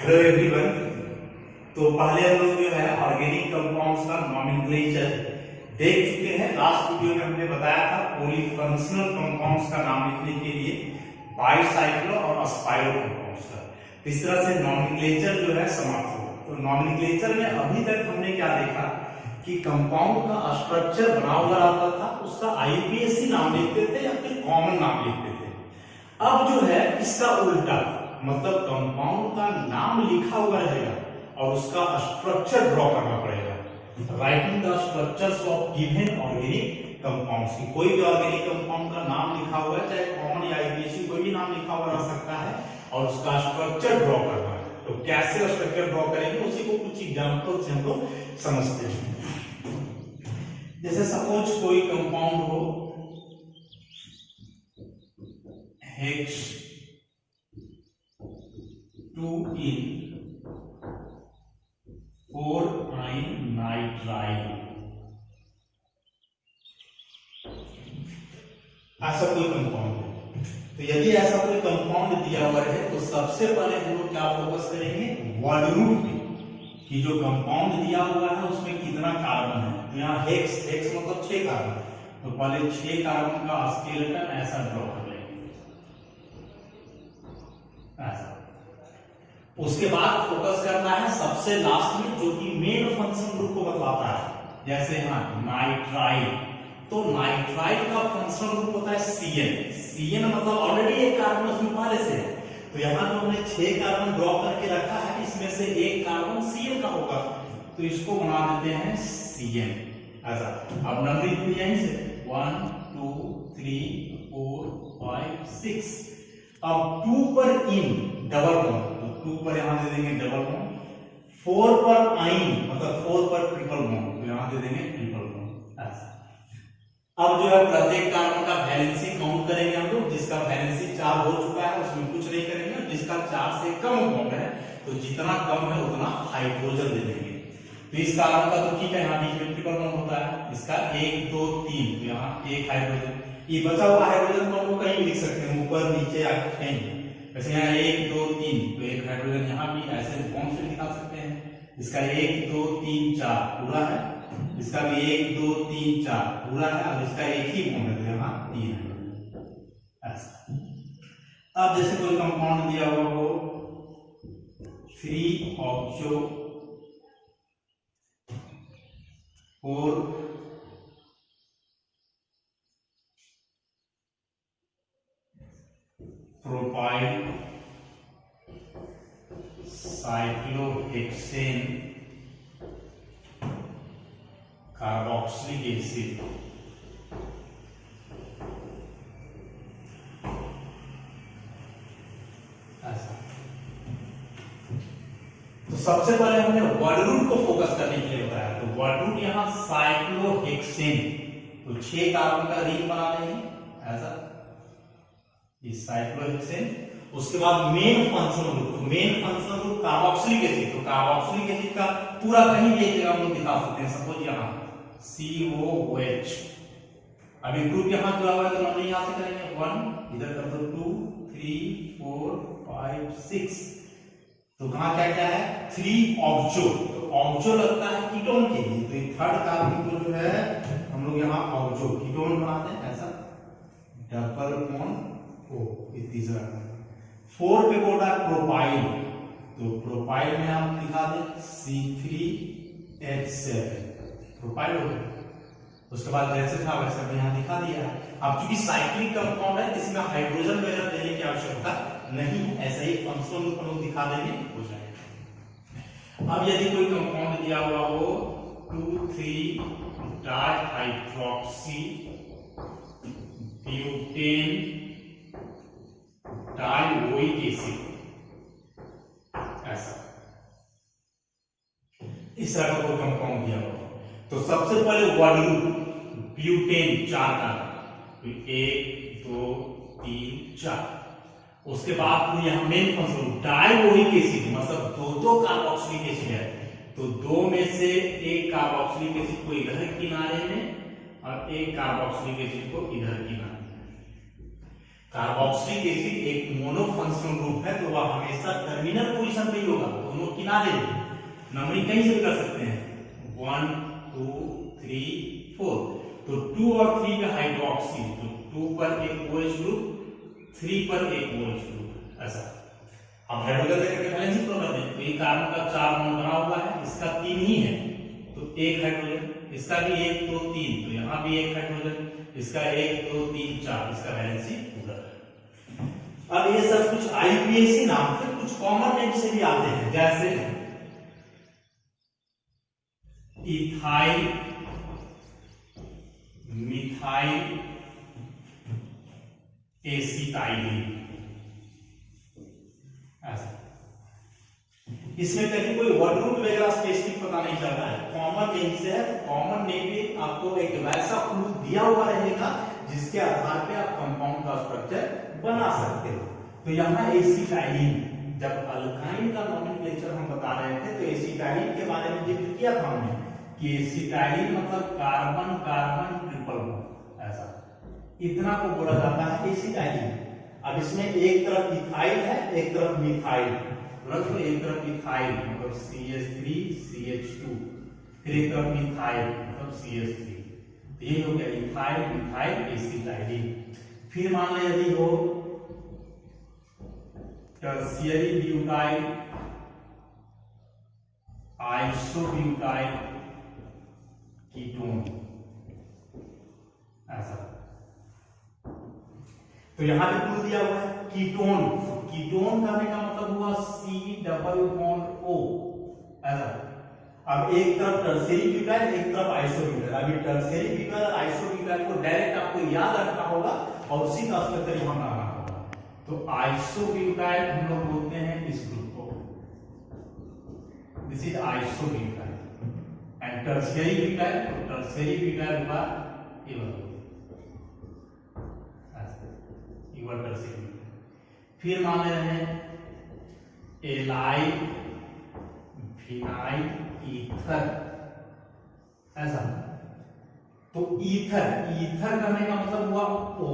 Hello everyone. तो पहले हम लोग जो है ऑर्गेनिक कंपाउंड्स का नॉमेनक्लेचर देख चुके हैं। लास्ट वीडियो में हमने बताया था पॉलीफंक्शनल कंपाउंड्स का नाम लिखने के लिए बाइसाइक्लो और अस्पाइरो कंपाउंड्स का। तो इस तरह से नॉमेनक्लेचर जो है समाप्त हुआ। तो नॉमेनक्लेचर में अभी तक हमने क्या देखा कि कंपाउंड का स्ट्रक्चर बना हुआ रहता था, उसका आईयूपीएसी नाम लिखते थे या फिर कॉमन नाम लिखते थे। अब जो है इसका उल्टा, मतलब कंपाउंड का नाम लिखा हुआ रहेगा और उसका स्ट्रक्चर ड्रॉ करना पड़ेगा। Writing the structures of given organic compounds की, कोई भी ऑर्गेनिक कंपाउंड का नाम लिखा हुआ है, चाहे कॉमन या आईयूपीएसी कोई भी नाम लिखा हुआ रह सकता है, और उसका स्ट्रक्चर ड्रॉ करना है। तो कैसे स्ट्रक्चर ड्रॉ करेंगे उसी को कुछ एग्जांपल से हम लोग समझते हैं। जैसे सपोज कोई कंपाउंड हो हेक्स 2-इन 4-इन नाइट्राइल, ऐसा कोई कंपाउंड है। तो यदि ऐसा कोई कंपाउंड दिया हुआ है तो सबसे पहले हम लोग क्या फोकस करेंगे, वर्ड रूट पे, कि जो कंपाउंड दिया हुआ है उसमें कितना कार्बन है। तो यहाँ हेक्स मतलब 6 कार्बन, तो पहले 6 कार्बन का स्केलेटन ऐसा ड्रॉ कर लेंगे, ऐसा। उसके बाद फोकस करना है सबसे लास्ट में, जो कि मेन फंक्शन ग्रुप को बतलाता है। जैसे यहाँ नाइट्राइल, तो नाइट्राइल का फंक्शनल ग्रुप होता है CN मतलब ऑलरेडी एक कार्बन उसमें पहले से है। तो यहाँ जो हमने 6 कार्बन ड्रॉ करके रखा है, इसमें से एक कार्बन CN का होगा, तो इसको बना देते हैं CN ऐसा। अब नंबरिंग यहीं से 1 2 3 4 5 6। अब 2 पर इन डबल बॉन्ड, तो 2 पर यहां दे देंगे डबल बॉन्ड। 4 पर आइन मतलब 4 पर ट्रिपल बॉन्ड, तो यहां दे देंगे ट्रिपल बॉन्ड ऐसा। अब जो है प्रत्येक कार्बन का वैलेंसी काउंट करेंगे हम लोग। जिसका वैलेंसी 4 हो चुका है उसमें कुछ नहीं करेंगे, जिसका 4 से कम बॉन्ड है तो जितना कम है उतना हाइड्रोजन दे देंगे। तो इस कार्बन का तो ठीक है, यहाँ बीच में ट्रिपल बॉन्ड होता है, इसका 1 2 3, तो यहाँ एक हाइड्रोजन। ये बचा हुआ हाइड्रोजन को हम लोग कहीं भी लिख सकते हैं, ऊपर नीचे या कहीं। वैसे यहाँ 1 2 3, तो एक हाइड्रोजन यहाँ भी ऐसे बॉन्ड से दिखा सकते हैं। इसका 1 2 3 4 पूरा है, इसका भी 1 2 3 4 पूरा है, और इसका एक ही बॉन्ड है, यहाँ 3 है ऐसा। अब जैसे कोई कंपाउंड दिया हुआ हो 3 oxo 4 propyl cyclohexane carboxylic acid, ऐसा। तो सबसे पहले हमने वर्ड रूट को फोकस करने के लिए बताया। तो वर्ड रूट यहाँ साइक्लोहेक्सेन, तो 6 कार्बन का रिंग बना देंगे ऐसा, ये साइक्लोहेक्सेन। उसके बाद main functional group, main functional group carboxylic acid, तो कार्बोक्सिलिक एसिड का पूरा कहीं भी एक जगह हम लोग दिखा सकते हैं। सपोज यहाँ COOH, अभी ग्रुप यहाँ दिया हुआ है तो हम यहाँ से करेंगे 1, इधर कर दो 2 3 4 5 6। तो कहाँ क्या क्या है 3 ऑक्सो, तो ऑक्सो लगता है कीटोन के लिए, तो ये थर्ड कार्बन को जो है हम लोग यहाँ ऑक्सो कीटोन बनाते हैं ऐसा, डबल बॉन्ड O, ये तीसरा। 4 पे बोला प्रोपाइल, तो प्रोपाइल में हम दिखा दें C3H7, प्रोपाइल हो गया। उसके बाद जैसे था वैसे भी यहाँ दिखा दिया है। अब चूंकि साइक्लिक कंपाउंड है, इसमें हाइड्रोजन वगैरह देने की आवश्यकता नहीं है, ऐसे ही फंक्शनल ग्रुप हम दिखा देंगे हो जाएगा। अब यदि कोई कंपाउंड दिया हुआ हो 2,3 डाइहाइड्रोक्सी ब्यूटेन डाइओइक एसिड ऐसा, इस तरह का कोई कंपाउंड दिया हुआ, तो सबसे पहले वर्ड रूट ब्यूटेन 4 का, 1 2 3 4। उसके बाद यहाँ मेन फंक्शन डाइओइक एसिड, मतलब 2 कार्बोक्सिलिक एसिड है, तो 2 में से एक कार्बोक्सिलिक एसिड को इधर किनारे में और एक कार्बोक्सिलिक एसिड को इधर किनारे। कार्बोक्सिलिक एसिड एक मोनोफंक्शनल ग्रुप है, तो वह हमेशा टर्मिनल पोजीशन फंक्शन भी होगा, दोनों किनारे नंबरिंग कहीं से भी कर सकते हैं, 1 2 3 4। तो 2 और 3 का हाइड्रोक्सी, तो 2 पर एक OH ग्रुप, 3 पर एक OH ग्रुप, ऐसा। अब हाइड्रोजन लेकर के बैलेंसिंग प्रो कर दें, तो ये कार्बन का 4 बॉन्ड बना हुआ है, इसका 3 ही है, तो एक हाइड्रोजन, इसका भी 1 2 3, तो यहाँ भी एक हाइड्रोजन, इसका 1 2 3 4, इसका बैलेंसिंग पूरा है। अब ये सब कुछ IUPAC नाम से, कुछ कॉमन नेम से भी आते हैं, जैसे इथाइल, मिथाइल, एसिटाइलिन, ऐसा। इसमें कहीं कोई वर्ड रूट वगैरह स्पेसिफिक पता नहीं चल रहा है, कॉमन नेम से है, तो कॉमन नेम में आपको एक वैसा क्लू दिया हुआ रहेगा जिसके आधार पे आप कंपाउंड का स्ट्रक्चर बना सकते हो। तो यहाँ एसिटाइलिन, जब अल्काइन का नोमेनक्लेचर हम बता रहे थे तो एसिटाइलिन के बारे में जिक्र किया था हमने कि एसिटाइलिन मतलब कार्बन कार्बन ट्रिपल बॉन्ड, ऐसा, इतना को बोला जाता है एसिटाइलिन। अब इसमें एक तरफ इथाइल है, एक तरफ मिथाइल, तो एक तरफ इथाइल मतलब CH3 CH2, फिर एक तरफ मिथाइल मतलब CH3, तो ये हो गया इथाइल मिथाइल एसिटाइलिन। फिर मान लें यदि हो टर्शियरी ब्यूटाइल, आइसोब्यूटाइल कीटोन, ऐसा। तो यहां पे क्लू दिया हुआ है कीटोन, कीटोन करने का मतलब हुआ C डबल बॉन्ड O, ऐसा। अब एक तरफ टर्शियरी ब्यूटाइल, एक तरफ आइसोब्यूटाइल। अभी टर्शियरी ब्यूटाइल और आइसोब्यूटाइल को डायरेक्ट आपको याद रखना होगा और उसी का स्ट्रक्चर यहां बनाना होगा। तो आइसोब्यूटाइल हम लोग बोलते हैं इस ग्रुप को, this is isobutyl, and tertiary butyl, tertiary butyl हुआ ये वाला, टर्शियरी। फिर मान रहे हैं एलाइल फिनाइल ईथर, ऐसा। तो ईथर, ईथर करने का मतलब हुआ O।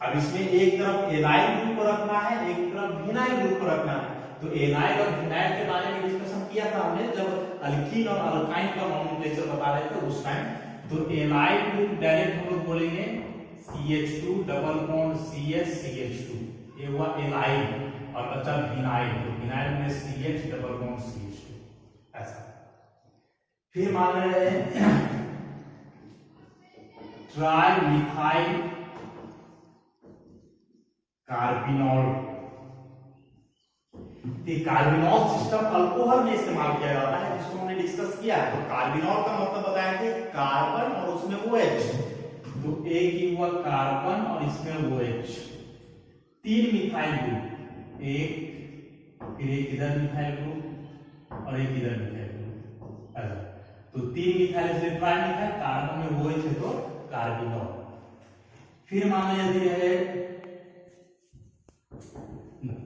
अब इसमें एक तरफ एलाइल ग्रुप को रखना है, एक तरफ फिनाइल ग्रुप को रखना है। तो एलाइल और फिनाइल के बारे में डिस्कशन किया था हमने जब अल्कीन और अल्काइन का नोमेनक्लेचर बता रहे थे उस टाइम। तो एलाइल ग्रुप डायरेक्ट हम लोग बोलेंगे CH2 double bond CH CH2, ये हुआ एलाइल, और बचा फिनाइल, तो फिनाइल में CH डबल बॉन्ड CH2, ऐसा। फिर मान रहे हैं tri methyl carbinol. Carbinol system alcohol में इस्तेमाल किया जाता है, जिसको हमने डिस्कस किया है। तो कार्बिनॉल का मतलब बताए थे कार्बन और उसमें OH, तो एक ही हुआ कार्बन और इसमें OH, 3 मिथाइल ग्रुप, एक, फिर एक इधर मिथाइल ग्रुप और एक इधर मिथाइल ग्रुप, ऐसा। तो 3 मिथाइल इसलिए ट्राई मिथाइल, कार्बन में OH है तो कार्बिनॉल। फिर मान लीजिए है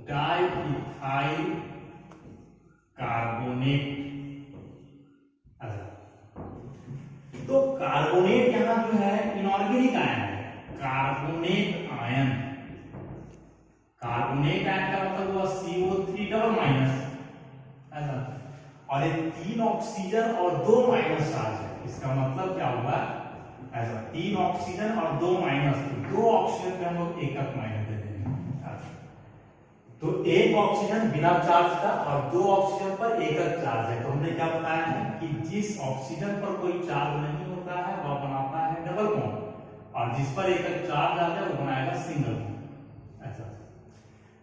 डाइइथाइल कार्बोनेट, तो कार्बोनेट यहां जो है इनऑर्गेनिक आयन है, कार्बोनेट आयन, कार्बोनेट आयन का मतलब हुआ CO3 डबल माइनस, ऐसा। और ये 3 ऑक्सीजन और 2 माइनस चार्ज है, इसका मतलब क्या हुआ, ऐसा, 3 ऑक्सीजन और 2 माइनस, 2 ऑक्सीजन पे हम लोग एकक माइनस दे देंगे। तो एक ऑक्सीजन बिना चार्ज था और 2 ऑक्सीजन पर एकक चार्ज है। तो हमने क्या बताया है कि जिस ऑक्सीजन पर कोई चार्ज नहीं होता है वह बनाता है डबल बॉन्ड, और जिस पर एकक चार्ज आता है वो बनाएगा सिंगल बॉन्ड, ऐसा।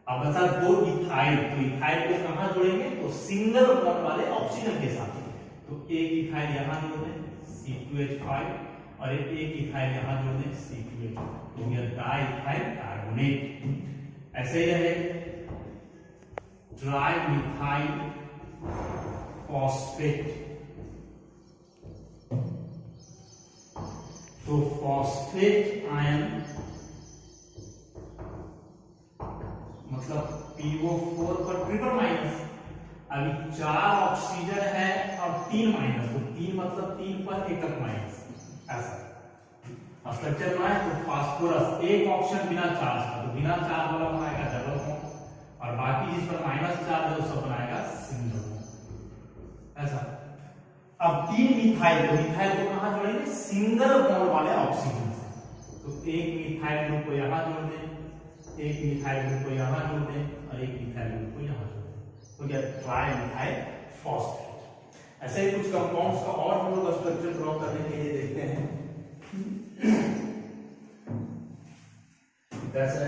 अब बचा 2 इथाइल, तो इथाइल को कहां जोड़ेंगे, तो सिंगल बॉन्ड वाले ऑक्सीजन के साथ। तो एक इथाइल यहां जोड़ दें C2H5 और एक इथाइल यहां जोड़ दें C2H, तो ये डाइइथाइल कार्बोनेट। ऐसे ही रहे ट्राई मिथाइल फॉस्फेट, तो फॉस्फेट आयन मतलब PO4 पर ट्रिपल माइनस। अभी 4 ऑक्सीजन है और 3 माइनस, तो 3 मतलब 3 पर एकक माइनस, ऐसा। स्ट्रक्चर बनाए तो फास्फोरस, एक ऑक्सीजन बिना चार्ज का, तो बिना चार्ज वाला बनाएगा डबल बॉन्ड, और बाकी जिस पर माइनस चार्ज है उस पर बनाएगा सिंगल बॉन्ड। ऐसा अब 3 मिथाइल को कहां जोड़ेंगे? सिंगल बॉन्ड वाले ऑक्सीजन से। तो एक मिथाइल ग्रुप को यहां जोड़ दें, एक मिथाइल ग्रुप को यहां जोड़ दें और एक मिथाइल ग्रुप को यहां जोड़ दें, तो क्या ट्राई मिथाइल फॉस्फेट। ऐसे ही कुछ कंपाउंड्स का और हम लोग स्ट्रक्चर ड्रॉ करने के लिए देखते हैं। जैसे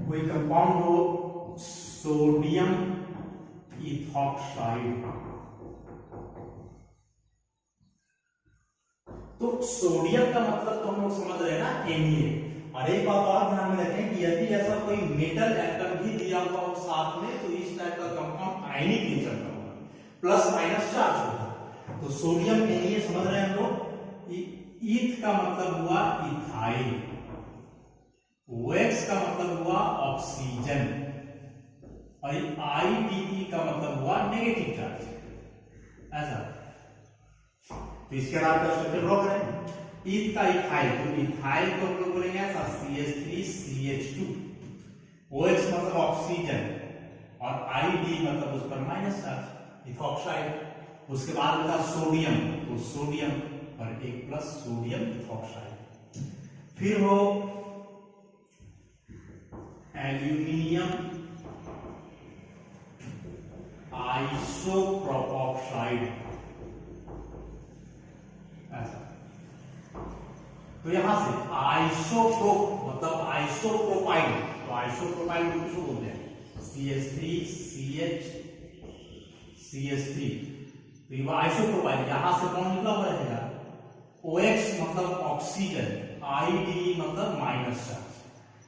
कोई कंपाउंड हो सोडियम इथॉक्साइड, तो सोडियम का मतलब तो हम लोग समझ रहे हैं ना Na। और एक बात और ध्यान में रखें कि यदि ऐसा कोई मेटल एटम भी दिया हुआ हो साथ में तो इस टाइप का कंपाउंड आयनिक नेचर का होगा, प्लस माइनस चार्ज होगा। तो सोडियम Na समझ रहे हैं हम लोग। ईथ का मतलब हुआ इथाइल, OX का मतलब हुआ ऑक्सीजन और IDE का मतलब हुआ नेगेटिव चार्ज। ऐसा तो इसके बाद का स्ट्रक्चर ड्रॉ करें। ईथ का इथाइल, तो इथाइल को हम लोग बोलेंगे ऐसा CH3CH2, OH मतलब ऑक्सीजन और IDE मतलब उस पर माइनस चार्ज इथॉक्साइड। उसके बाद बता सोडियम, तो सोडियम और एक प्लस सोडियम इथॉक्साइड। फिर हो एल्यूमिनियम आइसोप्रोपॉक्साइड। ऐसा तो यहां से आइसोप्रोप मतलब आइसोप्रोपाइल, तो आइसोप्रोपाइल को किसको बोलते हैं? CH3 तो ये आइसोप्रोपाइल, यहां से कौन निकला हुआ रहेगा? OX मतलब ऑक्सीजन, IDE मतलब माइनस चार्ज।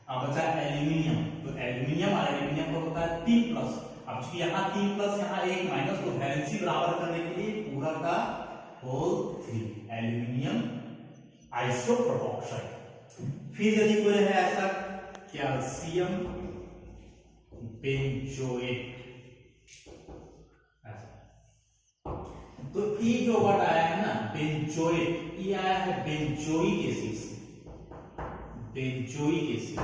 अब बचा एल्यूमिनियम, तो एल्यूमिनियम और एल्यूमिनियम का होता है 3+। अब चूंकि यहाँ 3+, यहाँ 1 माइनस, तो वैलेंसी बराबर करने के लिए पूरा का होल 3 एल्यूमिनियम आइसोप्रोपॉक्साइड। फिर यदि कोई है ऐसा कैल्शियम बेंजोएट, तो ई जो वर्ड आया है ना बेंजोएट, ये आया है बेंजोइक एसिड से। बेंजोइक एसिड,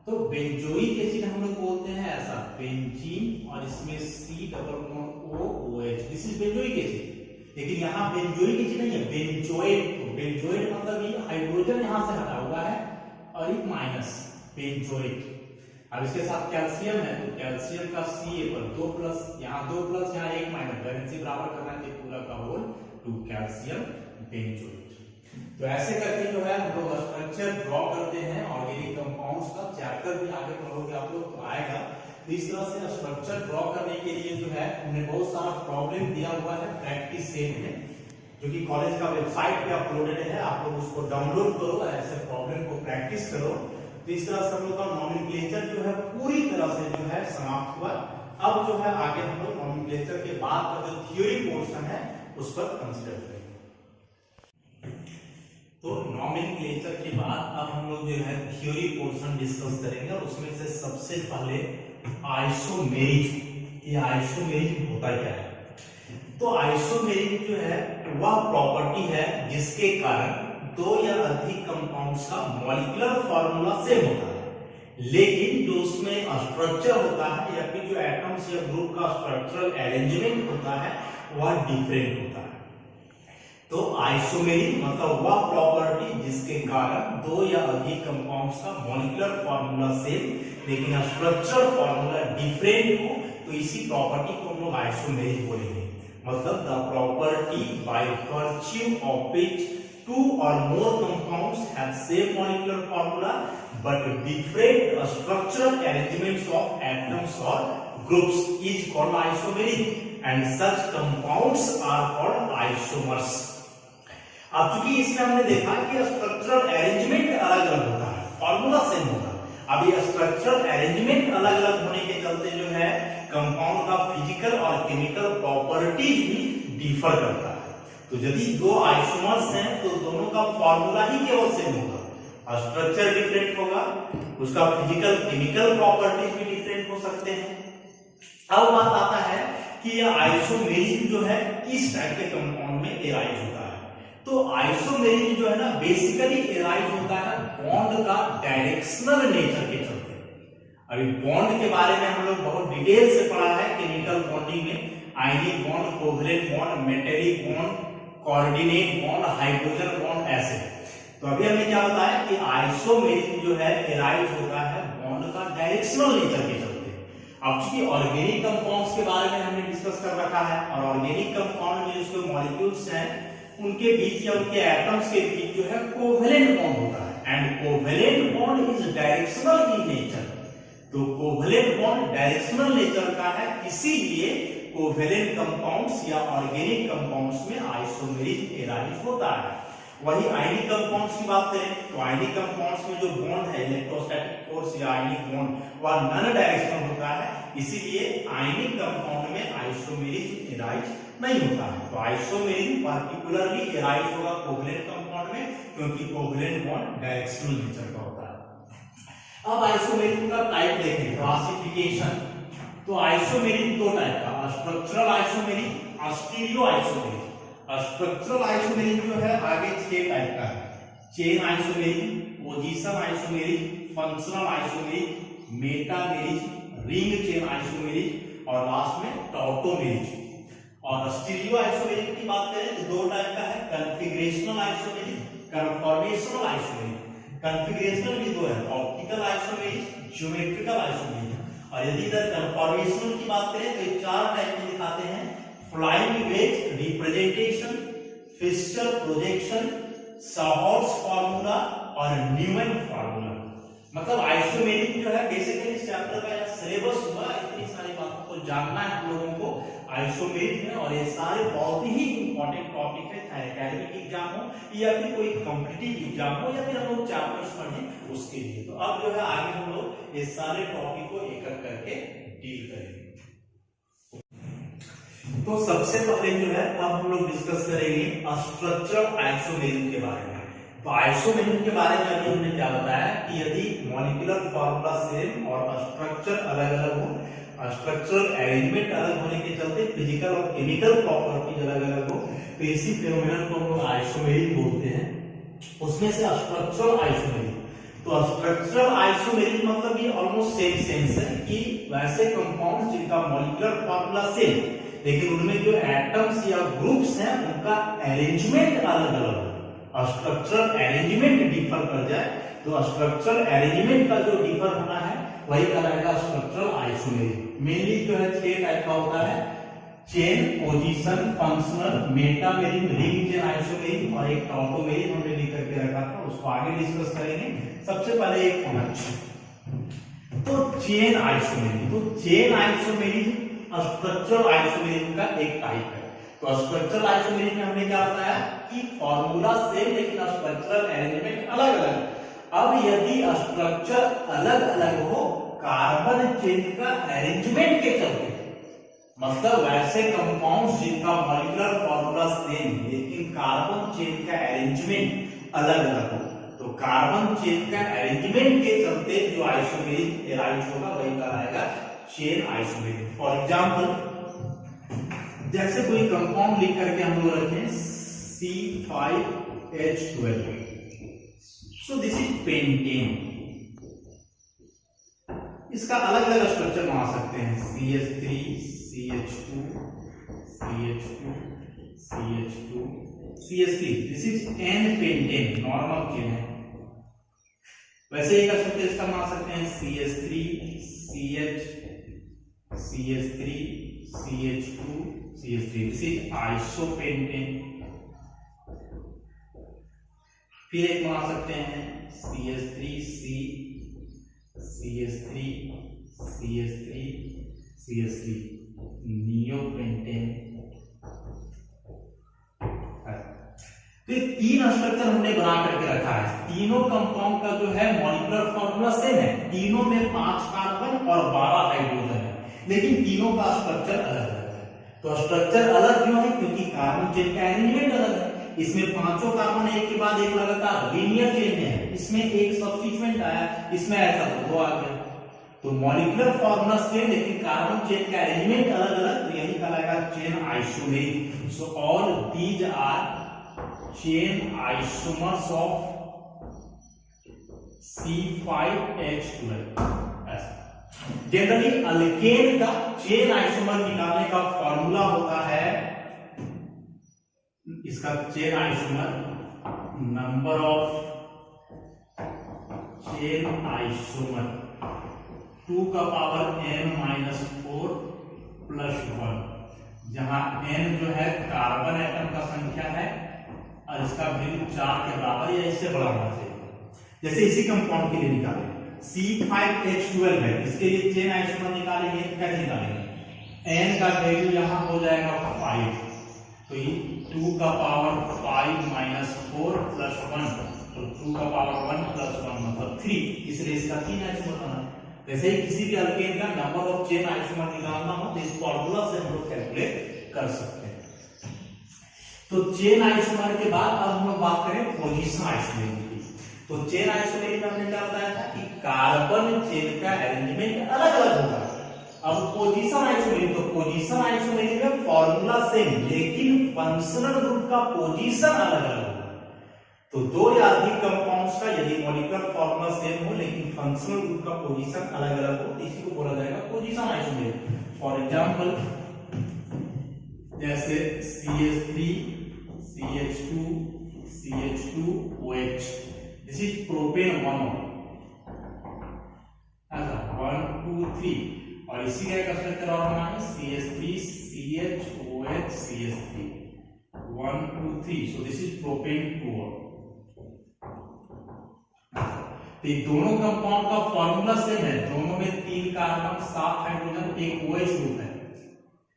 तो बेंजोइक एसिड हम लोग बोलते हैं ऐसा बेंजीन और इसमें C=OOH, this is benzoic acid. लेकिन यहाँ बेंजोइक एसिड नहीं है, बेंजोएट। तो बेंजोएट मतलब ये हाइड्रोजन यहां से हटा हुआ है और एक माइनस, बेंजोएट। अब इसके साथ कैल्शियम है, तो कैल्शियम का Ca पर 2+, यहाँ 2+, यहाँ 1 माइनस, वैलेंसी बराबर करना है पूरा का होल 2 कैल्शियम बेंजोएट। तो ऐसे करके जो है हम लोग स्ट्रक्चर ड्रॉ करते हैं ऑर्गेनिक कंपाउंड्स का। चैप्टर भी आगे पढ़ोगे आप लोग तो आएगा। तो इस तरह से स्ट्रक्चर ड्रॉ करने के लिए जो है हमने बहुत सारा प्रॉब्लम दिया हुआ है प्रैक्टिस सेट में, जो कि कॉलेज का वेबसाइट पे अपलोडेड है। आप लोग उसको डाउनलोड करो, ऐसे प्रॉब्लम को प्रैक्टिस करो। तो इस तरह से हम लोग का नॉमेनक्लेचर जो है पूरी तरह से जो है समाप्त हुआ। अब जो है आगे हम लोग नॉमेनक्लेचर के बाद का जो थ्योरी पोर्शन है उस पर कंसीडर करेंगे। तो नॉमेनक्लेचर के बाद अब हम लोग जो है थ्योरी पोर्शन डिस्कस करेंगे और उसमें से सबसे पहले आइसोमेरिक। ये आइसोमेरिक होता क्या है? तो आइसोमेरिक जो है वह प्रॉपर्टी है जिसके कारण दो या अधिक कंपाउंड्स का मॉलिक्यूलर फार्मूला सेम होता है, लेकिन जो उसमें स्ट्रक्चर होता है या फिर जो एटम्स या ग्रुप का स्ट्रक्चरल अरेंजमेंट होता है वह डिफरेंट होता है। तो आइसोमेरिक मतलब वह प्रॉपर्टी जिसके कारण दो या अधिक कंपाउंड्स का मॉलिक्यूलर फार्मूला सेम लेकिन स्ट्रक्चरल फार्मूला डिफरेंट हो, तो इसी प्रॉपर्टी को हम लोग आइसोमेरिक बोलेंगे। मतलब the property by virtue of which two or more compounds have same molecular formula but different structural arrangements of atoms or groups is called isomeric and such compounds are called isomers। अब चूंकि इसमें हमने देखा कि structural arrangement अलग अलग होता है, फॉर्मूला सेम होता है। अब ये स्ट्रक्चरल अरेंजमेंट अलग अलग होने के चलते जो है कंपाउंड का फिजिकल और केमिकल प्रॉपर्टीज भी डिफर करता है। तो यदि दो आइसोमर्स हैं तो दोनों का फॉर्मूला ही केवल सेम होगा, स्ट्रक्चर डिफरेंट होगा, उसका फिजिकल केमिकल प्रॉपर्टीज भी डिफरेंट हो सकते हैं। अब बात आता है कि ये आइसोमेरिज्म जो है किस टाइप के कंपाउंड में एराइज होता है। तो आइसोमेरिज्म जो है ना बेसिकली एराइज होता है बॉन्ड का डायरेक्शनल नेचर के चलते। अभी बॉन्ड के बारे में हम लोग बहुत डिटेल से पढ़ा है केमिकल बॉन्डिंग में, ionic bond, covalent bond, metallic bond, coordinate bond, hydrogen bond, ऐसे। तो अभी हमने क्या बताया कि आइसोमेरिज्म जो है एराइज होता है बॉन्ड का डायरेक्शनल नेचर के चलते। अब चूंकि ऑर्गेनिक कंपाउंड्स के बारे में हमने डिस्कस कर रखा है और ऑर्गेनिक कंपाउंड में जो मॉलिक्यूल्स हैं उनके बीच या उनके एटम्स के बीच जो है कोवेलेंट बॉन्ड होता है and covalent bond is directional in nature. तो कोवेलेंट बॉन्ड डायरेक्शनल नेचर का है, इसीलिए कोवेलेंट कंपाउंड्स या ऑर्गेनिक कंपाउंड्स में आइसोमेरिज्म एराइज होता है। वही आयनिक कंपाउंड्स की बात करें तो आयनिक कंपाउंड्स में जो बॉन्ड है इलेक्ट्रोस्टैटिक फोर्स या आयनिक बॉन्ड वह नॉन डायरेक्शनल होता है, इसीलिए आयनिक कंपाउंड में आइसोमेरिज्म एराइज नहीं होता है। तो आइसोमेरिज्म पार्टिकुलरली एराइज होगा कोवेलेंट कंपाउंड में, क्योंकि कोवेलेंट बॉन्ड डायरेक्शनल नेचर का होता है। अब आइसोमेरिज्म का टाइप देखें, क्लासिफिकेशन। तो आइसोमेरिज्म दो टाइप का, structural isomerism, stereo isomerism. Structural isomerism जो है आगे 6 टाइप का है, chain isomerism, position isomerism, functional isomerism, metamerism, ring chain isomerism और लास्ट में टॉटोमेरिज्म। और स्टीरियो आइसोमेरिज्म की बात करें तो दो टाइप का है, configurational isomerism, conformational isomerism. Configurational भी दो है, ऑप्टिकल आइसोमेरिज्म, ज्योमेट्रिकल आइसोमेरिज्म। और यदि इधर कन्फॉर्मेशनल की बात करें तो 4 टाइप के दिखाते हैं, flying wedge representation, Fischer projection, sawhorse formula और न्यूमैन फार्मूला। मतलब आइसोमेरिज्म जो है बेसिकली इस चैप्टर का सिलेबस हुआ, इतनी सारी बातों को जानना है हम लोगों को आइसोमेरिज्म में, और ये सारे बहुत ही इंपॉर्टेंट टॉपिक है, चाहे एकेडमिक एग्जाम हो या फिर कोई कॉम्पिटिटिव एग्जाम हो या फिर हम लोग चैप्टर्स पढ़ें उसके लिए। तो अब जो है आगे हम लोग इस सारे टॉपिक को एक एक करके डील करेंगे। तो सबसे पहले जो है अब हम लोग डिस्कस करेंगे स्ट्रक्चरल आइसोमेरिज्म के बारे में। तो आइसोमेरिज्म के बारे में अभी हमने क्या बताया कि यदि मॉलिक्यूलर फार्मूला सेम और स्ट्रक्चर अलग अलग हो, स्ट्रक्चरल अरेंजमेंट अलग होने के चलते फिजिकल और केमिकल प्रॉपर्टीज अलग अलग हो, तो इसी फेनोमेनन को हम लोग आइसोमेरिज्म बोलते हैं। उसमें से स्ट्रक्चरल आइसोमेरिज्म, तो स्ट्रक्चरल आइसोमेरिज्म मतलब ये ऑलमोस्ट सेम सेंस है कि वैसे कंपाउंड्स जिनका मॉलिक्यूलर फार्मूला सेम लेकिन उनमें जो एटम्स या ग्रुप्स हैं उनका अरेंजमेंट अलग अलग है। स्ट्रक्चरल अरेंजमेंट डिफर कर जाए तो स्ट्रक्चरल अरेंजमेंट का जो डिफर होना है वही कहलाएगा स्ट्रक्चरल आइसोमेरिज्म। मेनली जो है 6 टाइप का होता है, chain, position, functional, metamerism, ring chain isomerism और एक टॉटोमेरिज्म हमने लिख करके रखा था, उसको आगे डिस्कस करेंगे। सबसे पहले एक तो चेन आइसोमेरिज्म। तो चेन आइसोमेरिज्म स्ट्रक्चरल आइसोमेरिज्म का एक टाइप है। तो स्ट्रक्चरल आइसोमेरिज्म में हमने क्या बताया कि फॉर्मूला सेम लेकिन स्ट्रक्चरल अरेंजमेंट अलग अलग। अब यदि स्ट्रक्चर अलग अलग हो कार्बन चेन का अरेंजमेंट के चलते, मतलब वैसे कंपाउंड्स जिनका मॉलिक्यूलर फॉर्मूला सेम लेकिन कार्बन चेन का अरेंजमेंट अलग अलग हो, तो कार्बन चेन का अरेंजमेंट के चलते जो आइसोमेरिज्म एराइज होगा वही कहलाएगा चेन आइसोमेरिज्म। फॉर एग्जांपल जैसे कोई कंपाउंड लिख करके हम लोग रखें C5H12, so this is pentane. इसका अलग अलग स्ट्रक्चर बना सकते हैं, CH3, CH2, CH2, CH2, CH3, this is N pentane, normal chain है। वैसे एक स्ट्रक्चर इसका बना सकते हैं CH3, CH, CH3, CH2, CH3, this is isopentane. फिर एक बना सकते हैं CH3C, CH3, CH3, CH3, neopentane. तो ये 3 स्ट्रक्चर हमने बना करके रखा है। तीनों कंपाउंड का जो है मॉलिक्यूलर फॉर्मूला सेम है, तीनों में 5 कार्बन और 12 हाइड्रोजन है, लेकिन तीनों का स्ट्रक्चर अलग अलग है। तो स्ट्रक्चर अलग क्यों है? क्योंकि कार्बन चेन का अरेंजमेंट अलग है। इसमें पांचों कार्बन एक के बाद एक लगातार लीनियर चेन में है, इसमें एक सब्स्टिट्यूएंट आया, इसमें ऐसा 2 आ गया। तो मॉलिक्यूलर फॉर्मूला सेम लेकिन कार्बन चेन का अरेंजमेंट अलग अलग, तो यही कहलाएगा chain isomeric. So all these are chain isomers of C5H12। Generally alkane का चेन आइसोमर निकालने का फॉर्मूला होता है, इसका chain isomer number of chain isomer 2 का पावर n-4 + 1, जहां n जो है कार्बन एटम का संख्या है और इसका वैल्यू 4 के बराबर या इससे बड़ा होना चाहिए। जैसे इसी कंपाउंड के लिए निकालें C5H12 है, इसके लिए चेन आइसोमर निकालेंगे, कैसे निकालेंगे? n का वैल्यू यहां हो जाएगा 5, तो ये 2 का पावर 5 - 4 + 1, तो 2 का पावर 1 + 1 मतलब 3, इसलिए इसका 3 आइसोमर बना। वैसे ही किसी भी अल्केन का नंबर ऑफ चेन आइसोमर निकालना हो तो इस फॉर्मूला से हम लोग कैलकुलेट कर सकते हैं। तो चेन आइसोमर के बाद अब हम लोग बात करें पोजीशन आइसोमर की। तो चेन आइसोमर में हमने क्या बताया था कि कार्बन चेन का अरेंजमेंट अलग अलग होगा। अब पोजीशन आइसोमर, तो पोजीशन आइसोमर में फॉर्मूला सेम लेकिन फंक्शनल ग्रुप का पोजीशन अलग अलग होगा। तो दो या अधिक कंपाउंड्स का यदि मॉलिक्यूलर फॉर्मूला सेम हो लेकिन फंक्शनल ग्रुप का पोजीशन अलग अलग हो, इसी को बोला जाएगा पोजीशन आइसोमर। फॉर एग्जांपल जैसे CH3 CH2 CH2OH, this is propane 1 2 3, और इसी का एक स्ट्रक्चर और बना है CH3 CHOH CH3 1 2 3, so this is propane 2। तो दोनों कंपाउंड का फॉर्मूला सेम है, दोनों में 3 कार्बन 7 हाइड्रोजन, एक OH ग्रुप है,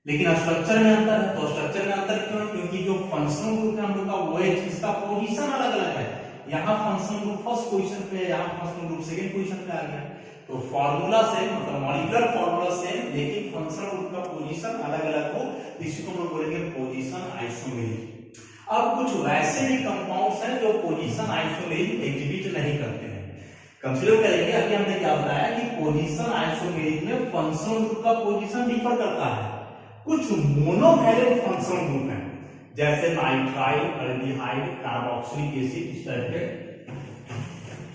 लेकिन स्ट्रक्चर में अंतर है। तो स्ट्रक्चर में अंतर क्यों? क्योंकि जो फंक्शनल ग्रुप है हम लोग का OH, इसका पोजीशन अलग अलग है। यहाँ फंक्शनल ग्रुप फर्स्ट पोजीशन पे है, यहाँ फंक्शनल ग्रुप सेकंड पोजीशन पे आ गया। तो फॉर्मूला सेम मतलब मॉलिक्यूलर फॉर्मूला सेम लेकिन फंक्शनल ग्रुप का पोजीशन अलग अलग हो, तो इसी को हम लोग बोलेंगे पोजीशन आइसोमेरिक। अब कुछ वैसे भी कंपाउंड्स हैं जो पोजीशन आइसोमेरिक एग्जिबिट नहीं करते हैं। कंसीडर करेंगे, अभी हमने क्या बताया कि पोजीशन आइसोमेरिक में फंक्शनल ग्रुप का पोजीशन डिफर करता है। कुछ मोनोवैलेंट फंक्शनल ग्रुप हैं जैसे नाइट्राइल, अल्डिहाइड, कार्बोक्सिलिक एसिड, इस टाइप के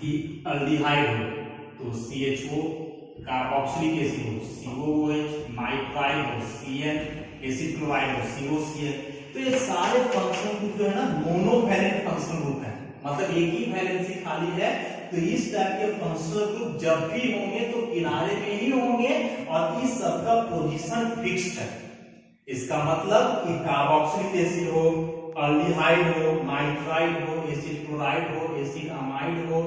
कि अल्डिहाइड हो तो CHO, कार्बोक्सिलिक एसिड हो COOH, नाइट्राइल हो CN, एसिड क्लोराइड हो COCl। तो ये सारे फंक्शनल ग्रुप जो है ना मोनोवैलेंट फंक्शनल ग्रुप है, मतलब एक ही वैलेंसी खाली है। तो इस टाइप के फंक्शनल ग्रुप जब भी होंगे तो किनारे में ही होंगे और इस सबका पोजीशन फिक्स्ड है। इसका मतलब कि कार्बोक्सिलिक एसिड हो, अल्डिहाइड हो, नाइट्राइल हो, एसिड क्लोराइड हो, एसिड अमाइड हो,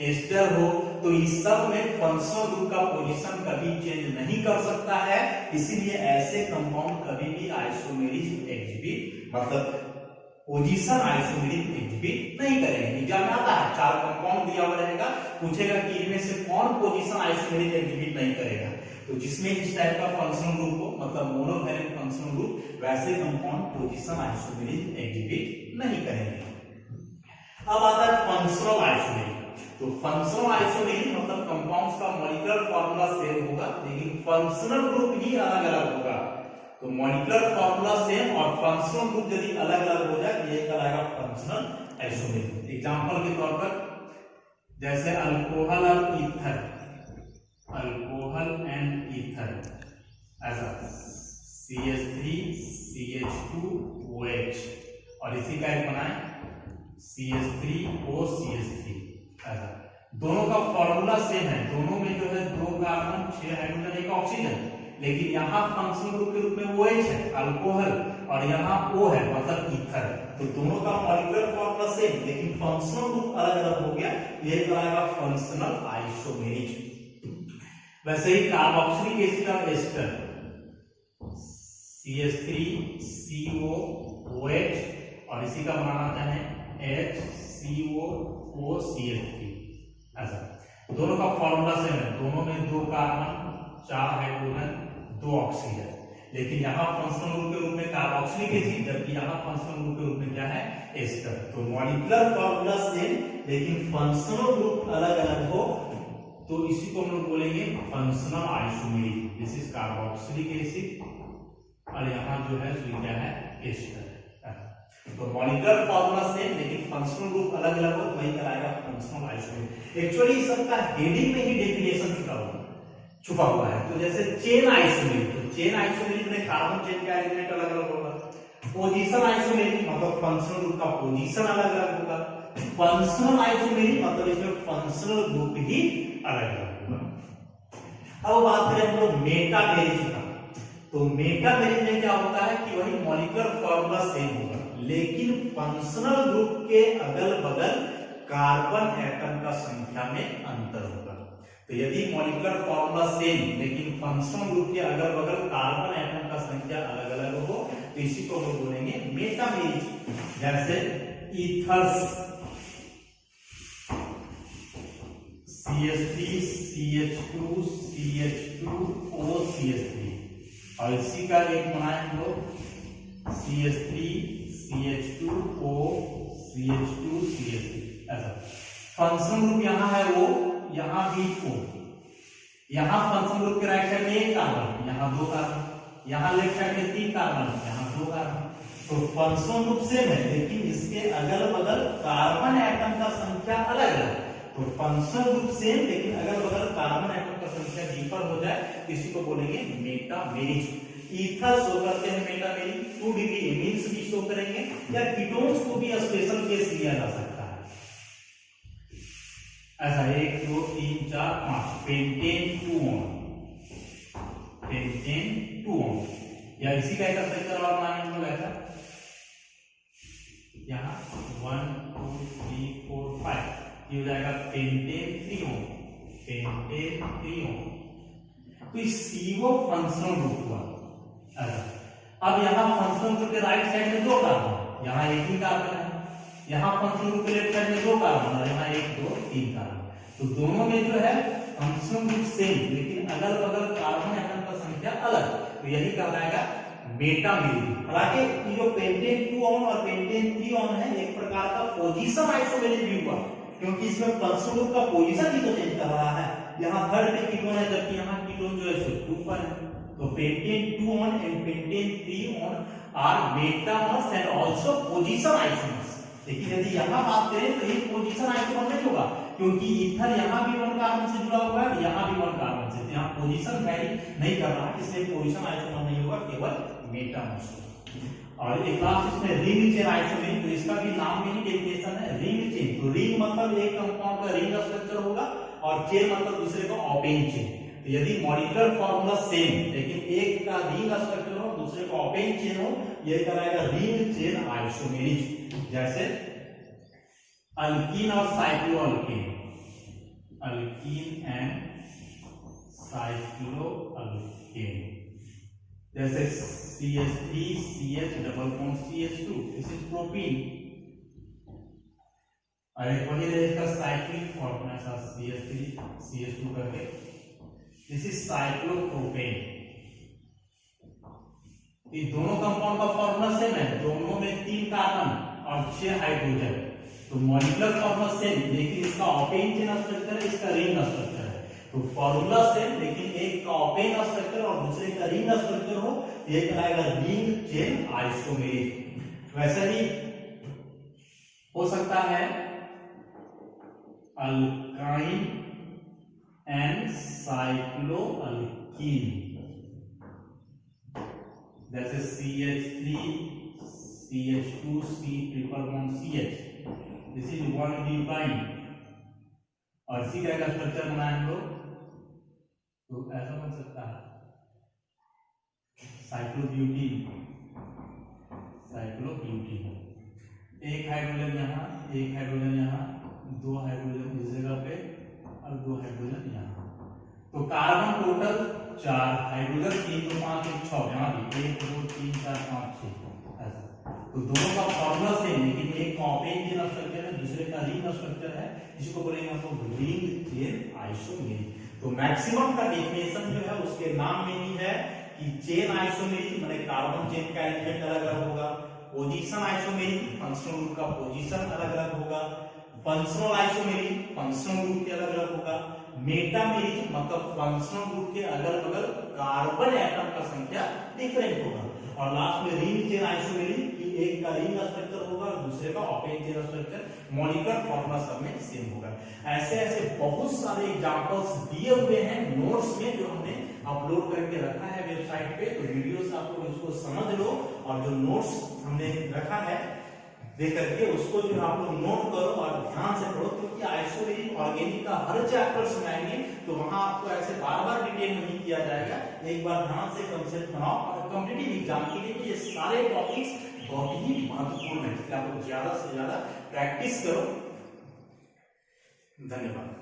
एस्टर हो, तो इस सब में फंक्शनल ग्रुप का पोजीशन कभी चेंज नहीं कर सकता है। इसीलिए ऐसे कंपाउंड कभी भी आइसोमेरिक एग्जिबिट मतलब पोजीशन आइसोमेरिक एग्जिबिट नहीं करेंगे। एग्जाम में आता है 4 कंपाउंड दिया हुआ रहेगा, पूछेगा कि इनमें से कौन पोजीशन आइसोमेरिक एग्जिबिट नहीं करेगा। तो जिसमें इस टाइप का फंक्शनल ग्रुप हो मतलब मोनोवैलेंट फंक्शनल ग्रुप, वैसे कंपाउंड पोजीशन आइसोमेरिक एग्जिबिट नहीं करेंगे। अब आता है फंक्शनल आइसोमेरिक। तो फंक्शनल आइसोमेरिक मतलब कंपाउंड्स का मॉलिक्यूलर फॉर्मूला सेम होगा लेकिन फंक्शनल ग्रुप ही अलग अलग होगा। तो मॉलिक्यूलर फॉर्मूला सेम और फंक्शनल ग्रुप यदि अलग अलग हो जाए तो ये कहलाएगा फंक्शनल आइसोमेरिक। एग्जांपल के तौर पर जैसे अल्कोहल और ईथर, अल्कोहल एंड ईथर, ऐसा CH3 CH2OH, और इसी का एक बनाए CH3OCH3, ऐसा। दोनों का फॉर्मूला सेम है, दोनों में जो है 2 कार्बन 6 हाइड्रोजन 1 ऑक्सीजन, लेकिन यहाँ फंक्शनल ग्रुप के रूप में OH है अल्कोहल और यहाँ O है मतलब ईथर। तो दोनों का मॉलिक्यूलर फॉर्मूला सेम लेकिन फंक्शनल ग्रुप अलग अलग हो गया, ये कहलाएगा फंक्शनल आइसोमेरिक। वैसे ही कार्बोक्सिलिक एसिड और एस्टर CH3COOH और इसी का बनाना चाहें HCOOCH3, ऐसा। दोनों का फॉर्मूला सेम है, दोनों में 2 कार्बन 4 हाइड्रोजन 2 ऑक्सीजन, लेकिन यहाँ फंक्शनल ग्रुप के रूप में कार्बोक्सिलिक एसिड जबकि यहाँ फंक्शनल ग्रुप के रूप में क्या है एस्टर। तो मॉलिक्यूलर फॉर्मूला सेम लेकिन फंक्शनल ग्रुप अलग अलग हो तो इसी को हम लोग बोलेंगे functional isomeric. This is carboxylic acid और यहाँ जो है सो क्या है एस्टर। तो मॉलिक्यूलर फॉर्मूला सेम लेकिन फंक्शनल ग्रुप अलग अलग हो, वही कहलाएगा फंक्शनल आइसोमेरिक। एक्चुअली सबका हेडिंग में ही डेफिनेशन छुपा हुआ है। तो जैसे चेन आइसोमेरिक, तो चेन आइसोमेरिक में कार्बन चेन का एलिमेंट अलग अलग होगा। पोजीशन आइसोमेरिक मतलब फंक्शनल ग्रुप का पोजीशन अलग अलग होगा। फंक्शनल आइसोमेरिक मतलब इसमें फंक्शनल ग्रुप ही अलग अलग होगा। अब बात करें हम लोग मेटामेरिक का, तो मेटामेरिक में क्या होता है कि वही मॉलिक्यूलर फॉर्मूला सेम होगा लेकिन फंक्शनल ग्रुप के अगल बगल कार्बन एटम का संख्या में अंतर होगा। तो यदि मॉलिक्यूलर फॉर्मूला सेम लेकिन फंक्शनल ग्रुप के अगल बगल कार्बन एटम का संख्या अलग अलग हो तो इसी को हम बोलेंगे मेटामेरिक। जैसे ethers CH3 CH2 CH2O CH3 और इसी का एक बनाए हम लोग CH3 CH2O CH2 CH3 ऐसा। फंक्शनल ग्रुप यहाँ है O, यहाँ भी O। यहाँ फंक्शनल ग्रुप के राइट साइड में एक कार्बन, यहाँ दो कार्बन, यहाँ लेफ्ट साइड में तीन कार्बन, यहाँ दो कार्बन। तो फंक्शनल ग्रुप सेम है लेकिन इसके अगल बगल कार्बन एटम का संख्या अलग है। तो फंक्शनल ग्रुप सेम लेकिन अगल बगल कार्बन एटम का संख्या डिफर हो जाए तो इसी को बोलेंगे मेटामेरिक। ईथर शो करते हैं मेटामेरिक, 2 डिग्री एमीन्स भी शो करेंगे या कीटोन्स को भी स्पेशल केस लिया जा सकता है। ऐसा 1 2 3 4 5 पेंटेन 2 ऑन, पेंटेन 2 ऑन या इसी का एक स्ट्रक्चर और मानेंगे हम लोग ऐसा। यहाँ 1 2 3 4 5 ये हो जाएगा पेंटेन 3 ऑन, पेंटेन 3 ऑन। तो इस CO फंक्शनल ग्रुप हुआ। अब यहाँ फंक्शनल ग्रुप के राइट साइड में दो कार्बन, यहाँ एक ही कार्बन है, यहाँ फंक्शनल ग्रुप के लेफ्ट साइड में दो कार्बन और यहाँ 1 2 3 कार्बन। तो दोनों में जो है फंक्शनल ग्रुप सेम लेकिन अगल बगल कार्बन एटम का संख्या अलग, तो यही कहलाएगा मेटामेरिक। हालांकि ये जो पेंटेन 2 ऑन और पेंटेन 3 ऑन है एक प्रकार का पोजीशन आइसोमेरिक भी हुआ क्योंकि इसमें फंक्शनल ग्रुप का पोजीशन ही तो चेंज कर रहा है। यहाँ थर्ड पे कीटोन है जबकि यहाँ कीटोन जो है 2 पर है। तो pentane 2 one and pentane 3 one are metamers and also position isomers. लेकिन यदि यहाँ बात करें तो ये पोजीशन आइसोमर नहीं होगा क्योंकि ईथर यहाँ भी 1 कार्बन से जुड़ा हुआ है, यहाँ भी 1 कार्बन से, यहाँ पोजीशन वैरी नहीं कर रहा है इसलिए पोजीशन आइसोमर नहीं होगा, केवल मेटामर्स। और एक लास्ट इसमें रिंग चेन आइसोमेरिक, तो इसका भी नाम में ही डेफिनेशन है रिंग चेन। तो रिंग मतलब एक कंपाउंड का रिंग स्ट्रक्चर होगा और चेन मतलब दूसरे का ओपेन चेन। तो यदि मॉलिक्यूलर फॉर्मूला सेम लेकिन एक का रिंग स्ट्रक्चर हो दूसरे का ओपेन चेन हो यह कहलाएगा रिंग चेन आइसोमेरिक। जैसे अल्कीन और साइक्लोअल्कीन, अल्कीन एंड साइक्लोअल्कीन। जैसे CH3 CH double bond CH2 this is propene और एक वही है इसका साइक्लिक फॉर्मूला सा CH3 CH2 करके दिस इज साइक्लोप्रोपेन। ये दोनों कंपाउंड का फॉर्मूला सेम है, दोनों में 3 कार्बन और 6 हाइड्रोजन। तो मॉलिक्यूलर फॉर्मूला सेम लेकिन इसका ओपेन चेन स्ट्रक्चर है, इसका रिंग स्ट्रक्चर है। तो फॉर्मूला सेम लेकिन एक का ओपेन स्ट्रक्चर और दूसरे का रिंग स्ट्रक्चर हो ये कहलाएगा रिंग चेन आइसोमेरिक। वैसे ही हो सकता है अल्काइन एंड साइक्लोअल्कीन, जैसे CH3 CH2 C triple bond CH this is 1 butyne और इसी का स्ट्रक्चर बनाए हम लोग तो ऐसा बन सकता है साइक्लोब्यूटीन, साइक्लोब्यूटीन। एक हाइड्रोजन यहाँ, एक हाइड्रोजन यहाँ, 2 हाइड्रोजन इस जगह पे और 2 हाइड्रोजन यहाँ। तो कार्बन टोटल 4, हाइड्रोजन 3 2 5 1 6, यहाँ भी 1 2 3 4 5 6 ऐसा। तो दोनों का फॉर्मूला सेम लेकिन एक का ओपेन चेन स्ट्रक्चर है दूसरे का रिंग स्ट्रक्चर है, इसको बोलेंगे हम लोग रिंग चेन आइसोमेरिक। तो मैक्सिमम का डेफिनेशन जो है उसके नाम में ही है कि चेन आइसोमेरिक माने कार्बन चेन का एलिमेंट अलग अलग होगा, पोजीशन आइसोमेरिक फंक्शनल ग्रुप का पोजीशन अलग अलग होगा, फंक्शनल आइसोमेरिक फंक्शनल ग्रुप के अलग अलग होगा, मेटामेरिज्म मतलब फंक्शनल ग्रुप के अगल बगल कार्बन एटम का संख्या डिफरेंट होगा। और लास्ट में रिंग चेन आइसोमेरिज्म कि एक का रिंग स्ट्रक्चर होगा, दूसरे का open chain structure, molecular formula सब में सेम होगा। ऐसे ऐसे बहुत सारे एग्जांपल्स दिए हुए हैं नोट्स में जो हमने अपलोड करके रखा है वेबसाइट पे, तो वीडियो से आप लोग उसको समझ लो और जो नोट्स हमने रखा है देख करके उसको जो आप लोग नोट करो और ध्यान से पढ़ो, क्योंकि आइसोमेरिज्म ऑर्गेनिक का हर चैप्टर सुनाएंगे तो वहां आपको ऐसे बार बार डिटेल नहीं किया जाएगा। एक बार ध्यान से कंसेप्ट बनाओ और कॉम्पिटिटिव एग्जाम के लिए ये सारे टॉपिक्स बहुत ही महत्वपूर्ण है, इसलिए आप लोग ज्यादा से ज्यादा प्रैक्टिस करो। धन्यवाद।